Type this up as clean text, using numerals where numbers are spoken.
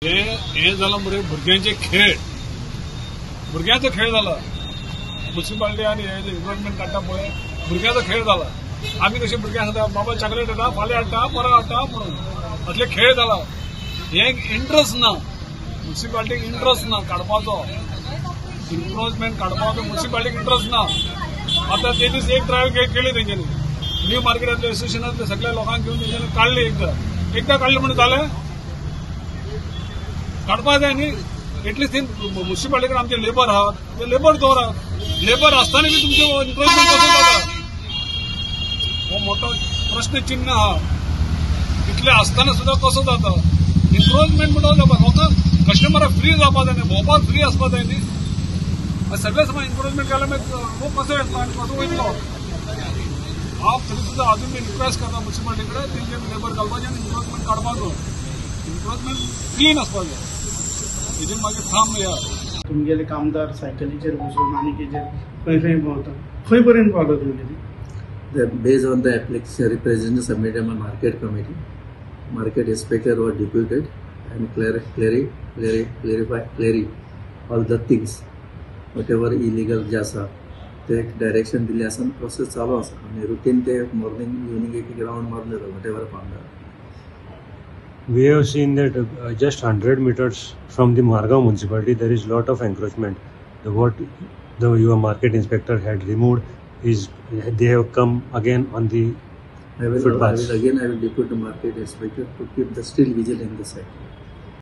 हे झालं मरे भुरग्यांचे खेळ, भुरग्यांचो खेळ झाला. म्युनिसिपालिटी आणि एन्क्रोचमेंट काडटा पळय भुरग्यांचो खेळ झाला. आम्ही कशे भुरग्यांक सांगता बाबा चॉकलेट हाडटा, फाल्यां हाडटा, परत हाडटा म्हणून असले खेळ झाला. हे इंट्रस्ट ना, म्युनिसिपालिटीक इंट्रस्ट ना काडपाचो. एन्क्रोचमेंट काडपाचो म्युनिसिपालिटीक इंट्रस्ट ना. आता ते दीस एक ड्रायव्ह केली तेंच्यांनी न्यू मार्केटातल्या असोसिएशनातल्या सगळ्या लोकांक घेऊन तेंच्यांनी काढले. एकदा काढले म्हणून जालें, काडपाक जाय न्ही. एटलीस्ट म्युनिसिपालिटीकडे आमचे लेबर आहात, ते लेबर दवरात. लेबर आसतना बी तुमचे एन्क्रोचमेंट कसो जाता हो मोठो प्रश्न चिन्ह आहा. इतले आसतना सुद्धा कसो जाता एन्क्रोचमेंट म्हणून जावपाक. फक्त कस्टमराक फ्री जावपाक जाय न्ही, भोंवपाक फ्री आसपाक जाय न्ही. सगळे समज एन्क्रोचमेंट केल्यार मागीर लोक कसो येतलो आनी कसो वयतलो. हांव तरी सुद्धा अजून मी रिक्वेस्ट करता म्युनिसिपालिटीकडे तेंचे लेबर घालपाचें आनी एन्क्रोचमेंट काडपाचो. एन्क्रोचमेंट क्लीन आसपाक जाय, हेजेर मागीर थांब या. तुमगेले कामदार सायकलीचेर बसून आनी कितें खंय खंय भोंवता, खंय पर्यंत पावलो तुमगेली? Based on the application, representative submitted my market committee. Market inspector was deputed and clarify all the things. Whatever illegal jasa, ते direction दिले आसा, process चालू आसा. आणि routine ते morning, evening एक round मारून येता whatever found. We have seen that just 100 meters from the Margao municipality there is lot of encroachment. Your market inspector had removed is they have come again on the footpaths. I will depute the market inspector to keep the still vigilant in the site.